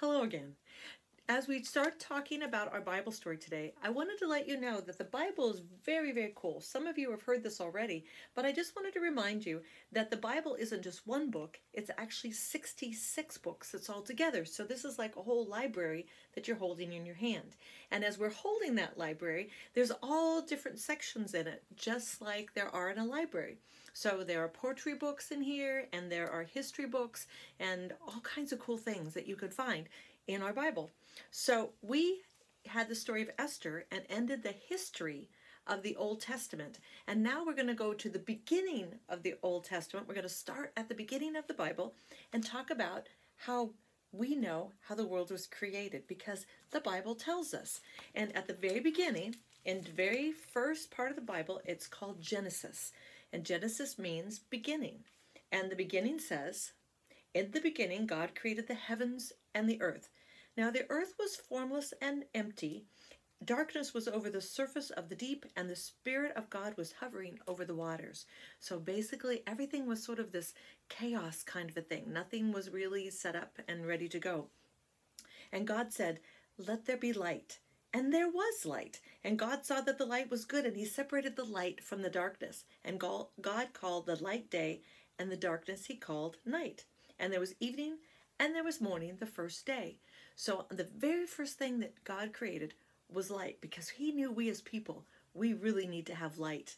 Hello again. As we start talking about our Bible story today, I wanted to let you know that the Bible is very, very cool. Some of you have heard this already, but I just wanted to remind you that the Bible isn't just one book, it's actually 66 books that's all together. So this is like a whole library that you're holding in your hand. And as we're holding that library, there's all different sections in it, just like there are in a library. So there are poetry books in here, and there are history books, and all kinds of cool things that you could find in our Bible. So we had the story of Esther and ended the history of the Old Testament. And now we're going to go to the beginning of the Old Testament. We're going to start at the beginning of the Bible and talk about how we know how the world was created, because the Bible tells us. And at the very beginning, in the very first part of the Bible, it's called Genesis. And Genesis means beginning. And the beginning says, "In the beginning, God created the heavens and the earth. Now the earth was formless and empty. Darkness was over the surface of the deep, and the Spirit of God was hovering over the waters." So basically, everything was sort of this chaos kind of a thing. Nothing was really set up and ready to go. And God said, "Let there be light." And there was light. And God saw that the light was good, and he separated the light from the darkness. And God called the light day, and the darkness he called night. And there was evening, and there was morning the first day. So the very first thing that God created was light, because he knew we as people, we really need to have light.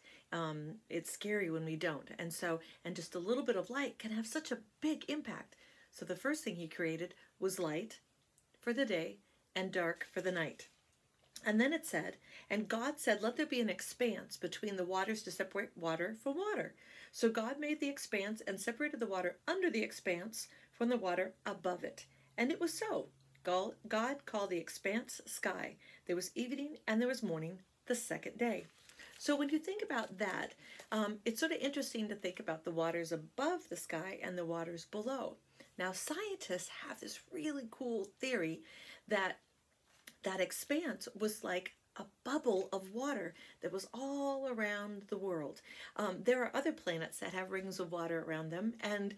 It's scary when we don't. And just a little bit of light can have such a big impact. So the first thing he created was light for the day and dark for the night. And then it said, "And God said, let there be an expanse between the waters to separate water from water." So God made the expanse and separated the water under the expanse from the water above it. And it was so. God called the expanse sky. There was evening and there was morning the second day. So when you think about that, it's sort of interesting to think about the waters above the sky and the waters below. Now, scientists have this really cool theory that that expanse was like a bubble of water that was all around the world. There are other planets that have rings of water around them, and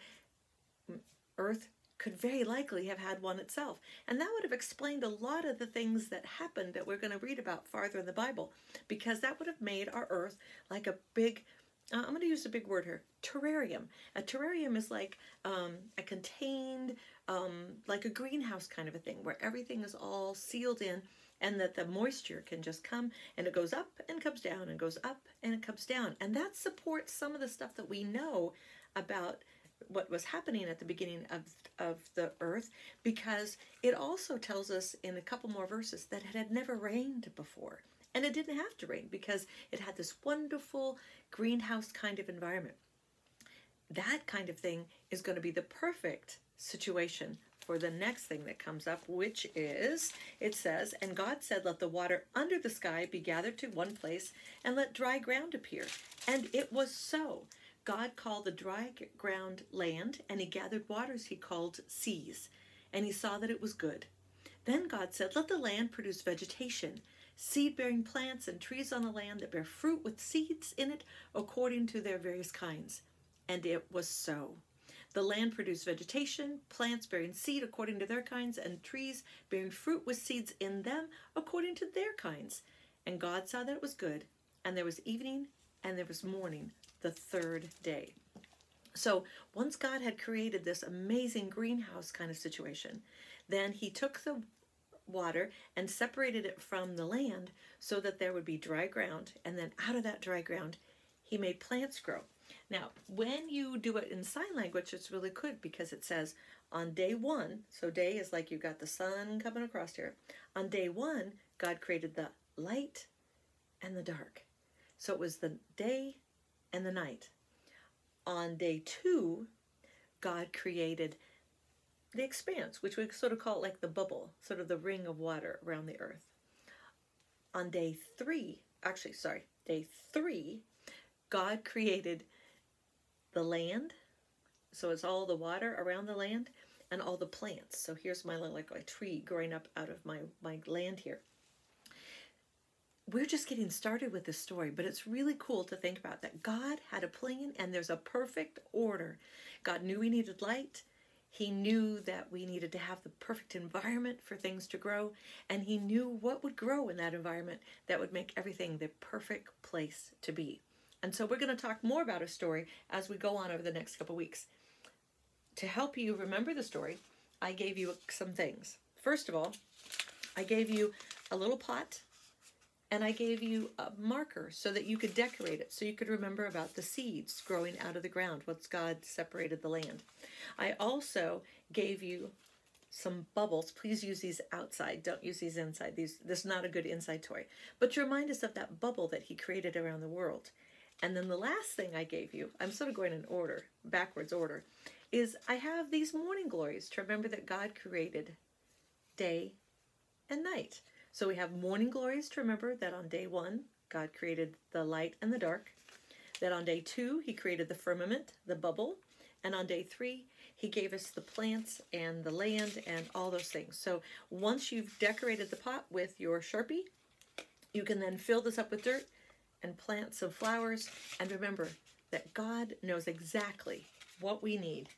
Earth could very likely have had one itself. And that would have explained a lot of the things that happened that we're going to read about farther in the Bible, because that would have made our Earth like a big, I'm going to use a big word here, terrarium. A terrarium is like a contained, like a greenhouse kind of a thing, where everything is all sealed in, and that the moisture can just come, and it goes up and comes down and goes up and it comes down. And that supports some of the stuff that we know about what was happening at the beginning of the earth, because it also tells us in a couple more verses that it had never rained before. And it didn't have to rain because it had this wonderful greenhouse kind of environment. That kind of thing is going to be the perfect situation for the next thing that comes up, which is, it says, "And God said, let the water under the sky be gathered to one place, and let dry ground appear. And it was so. God called the dry ground land, and he gathered waters he called seas. And he saw that it was good. Then God said, let the land produce vegetation, seed-bearing plants and trees on the land that bear fruit with seeds in it according to their various kinds. And it was so. The land produced vegetation, plants bearing seed according to their kinds, and trees bearing fruit with seeds in them according to their kinds. And God saw that it was good, and there was evening, and there was morning, the third day." So once God had created this amazing greenhouse kind of situation, then he took the water and separated it from the land so that there would be dry ground, and then out of that dry ground he made plants grow. Now, when you do it in sign language, it's really good, because it says on day one, so day is like you've got the sun coming across here. On day one, God created the light and the dark. So it was the day and the night. On day two, God created the expanse, which we sort of call it like the bubble, sort of the ring of water around the earth. On day three, day three, God created the land, so it's all the water around the land, and all the plants. So here's my like a tree growing up out of my land here. We're just getting started with this story, but it's really cool to think about that God had a plan, and there's a perfect order. God knew we needed light. He knew that we needed to have the perfect environment for things to grow, and he knew what would grow in that environment that would make everything the perfect place to be. And so we're going to talk more about a story as we go on over the next couple weeks. To help you remember the story, I gave you some things. First of all, I gave you a little pot, and I gave you a marker so that you could decorate it, so you could remember about the seeds growing out of the ground once God separated the land. I also gave you some bubbles. Please use these outside. Don't use these inside. This is not a good inside toy. But to remind us of that bubble that he created around the world. And then the last thing I gave you, I'm sort of going in order, backwards order, is I have these morning glories to remember that God created day and night. So we have morning glories to remember that on day 1, God created the light and the dark. That on day 2, he created the firmament, the bubble. And on day 3, he gave us the plants and the land and all those things. So once you've decorated the pot with your Sharpie, you can then fill this up with dirt and plant some flowers. And remember that God knows exactly what we need.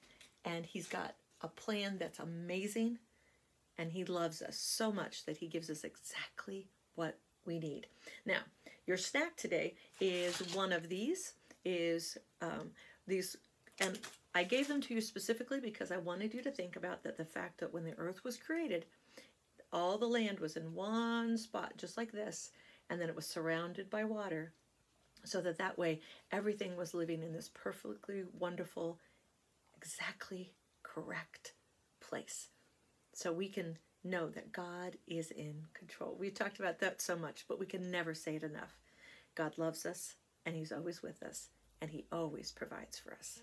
And he's got a plan that's amazing. And he loves us so much that he gives us exactly what we need. Now, your snack today is one of these, and I gave them to you specifically because I wanted you to think about that the fact that when the earth was created, all the land was in one spot, just like this, and then it was surrounded by water, so that way everything was living in this perfectly wonderful, exactly correct place. So we can know that God is in control. We've talked about that so much, but we can never say it enough. God loves us, and he's always with us, and he always provides for us.